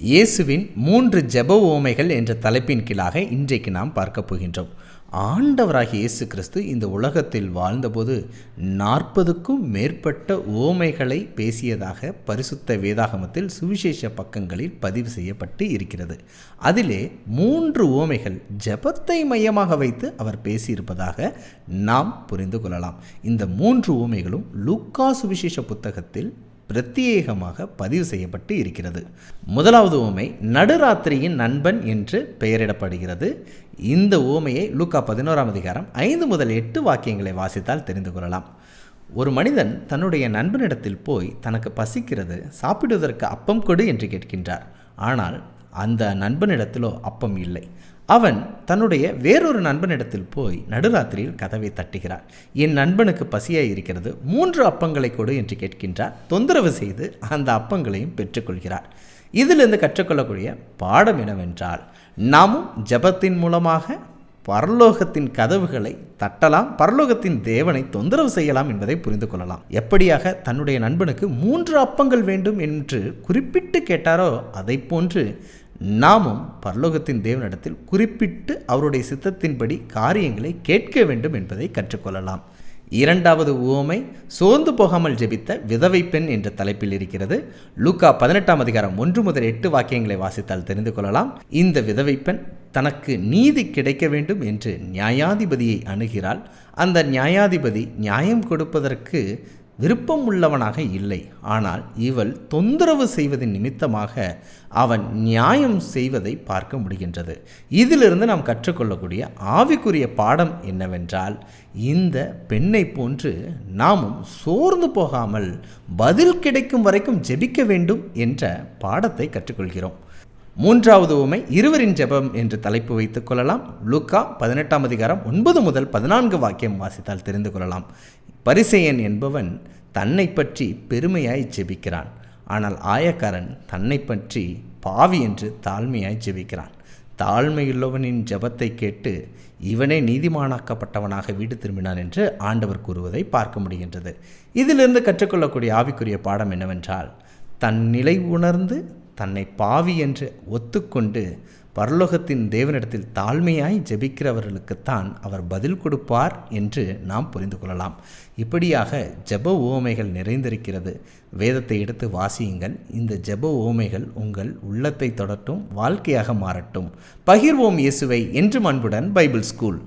இயேசுவின் 3 ஜெப உவமைகள் என்ற தலைப்பின் கீழாக இன்றைக்கு நாம் பார்க்க போகின்றோம். ஆண்டவராகிய இயேசு கிறிஸ்து இந்த உலகத்தில் வாழ்ந்தபோது 40க்கும் மேற்பட்ட உவமைகளை பேசியதாக பரிசுத்த வேதாகமத்தில் சுவிசேஷ பக்கங்களில் பதிவு செய்யப்பட்டு இருக்கிறது. அதிலே 3 உவமைகள் ஜெபத்தை மையமாக வைத்து அவர் பேசியிருப்பதாக நாம் புரிந்து கொள்ளலாம். இந்த 3 உவமைகளும் லூக்கா சுவிசேஷ புத்தகத்தில் பிரத்யேகமாக பதிவு செய்யப்பட்டு இருக்கிறது. முதலாவது உவமை நடுராத்திரியின் நண்பன் என்று பெயரிடப்படுகிறது. இந்த உவமையை லூக்கா 11ஆம் அதிகாரம் 5 முதல் 8 வாக்கியங்களை வாசித்தால் தெரிந்து கொள்ளலாம். ஒரு மனிதன் தன்னுடைய நண்பனிடத்தில் போய் தனக்கு பசிக்கிறது, சாப்பிடுவதற்கு அப்பம் கொடு என்று கேட்கின்றார். ஆனால் அந்த நண்பனிடத்திலோ அப்பம் இல்லை. அவன் தன்னுடைய வேறொரு நண்பனிடத்தில் போய் நடுராத்திரியில் கதவை தட்டுகிறார். என் நண்பனுக்கு பசியாய் இருக்கிறது, 3 அப்பங்களை கொடு என்று கேட்கின்றார். தொந்தரவு செய்து அந்த அப்பங்களையும் பெற்றுக்கொள்கிறார். இதிலிருந்து கற்றுக்கொள்ளக்கூடிய பாடம் என்னவென்றால், நாமும் ஜெபத்தின் மூலமாக பரலோகத்தின் கதவுகளை தட்டலாம், பரலோகத்தின் தேவனை தொந்தரவு செய்யலாம் என்பதை புரிந்து கொள்ளலாம். எப்படியாக தன்னுடைய நண்பனுக்கு 3 அப்பங்கள் வேண்டும் என்று குறிப்பிட்டு கேட்டாரோ அதை போன்று நாமும் பரலோகத்தின் தேவனிடத்தில் குறிப்பிட்டு அவருடைய சித்தத்தின்படி காரியங்களை கேட்க வேண்டும் என்பதை கற்றுக்கொள்ளலாம். இரண்டாவது உவமை சோர்ந்து போகாமல் ஜெபித்த விதவை பெண் என்ற தலைப்பில் இருக்கிறது. லூக்கா 18ஆம் அதிகாரம் 1 முதல் 8 வாக்கியங்களை வாசித்தால் தெரிந்து கொள்ளலாம். இந்த விதவை பெண் தனக்கு நீதி கிடைக்க வேண்டும் என்று நியாயாதிபதியை அணுகிறாள். அந்த நியாயாதிபதி நியாயம் கொடுப்பதற்கு விருப்பம் உள்ளவனாக இல்லை. ஆனால் இவள் தொந்தரவு செய்வதன் நிமித்தமாக அவன் நியாயம் செய்வதை பார்க்க முடிகின்றது. இதிலிருந்து நாம் கற்றுக்கொள்ளக்கூடிய ஆவிக்குரிய பாடம் என்னவென்றால், இந்த பெண்ணை போன்று நாமும் சோர்ந்து போகாமல் பதில் கிடைக்கும் வரைக்கும் ஜெபிக்க வேண்டும் என்ற பாடத்தை கற்றுக்கொள்கிறோம். மூன்றாவது உவமை இருவரின் ஜெபம் என்று தலைப்பு வைத்துக் கொள்ளலாம். லூக்கா 18ஆம் அதிகாரம் 9 முதல் 14 வாக்கியம் வாசித்தால் தெரிந்து கொள்ளலாம். பரிசேயன் என்பவன் தன்னை பற்றி பெருமையாய் ஜெபிக்கிறான். ஆனால் ஆயக்காரன் தன்னை பற்றி பாவி என்று தாழ்மையாய் ஜெபிக்கிறான். தாழ்மையுள்ளவனின் ஜெபத்தை கேட்டு இவனே நீதிமானாக்கப்பட்டவனாக வீடு திரும்பினான் என்று ஆண்டவர் கூறுவதை பார்க்க முடிகின்றது. இதிலிருந்து கற்றுக்கொள்ளக்கூடிய ஆவிக்குரிய பாடம் என்னவென்றால், தன் நிலை உணர்ந்து தன்னை பாவி என்று ஒத்துக்கொண்டு பரலோகத்தின் தேவனிடத்தில் தாழ்மையாய் ஜெபிக்கிறவர்களுக்குத்தான் அவர் பதில் கொடுப்பார் என்று நாம் புரிந்து கொள்ளலாம். இப்படியாக ஜெப உவமைகள் நிறைந்திருக்கிறது. வேதத்தை எடுத்து வாசியுங்கள். இந்த ஜெப உவமைகள் உங்கள் உள்ளத்தை தொடட்டும், வாழ்க்கையாக மாறட்டும். பகிர்வோம் இயேசுவை என்றும் அன்புடன் பைபிள் ஸ்கூல்.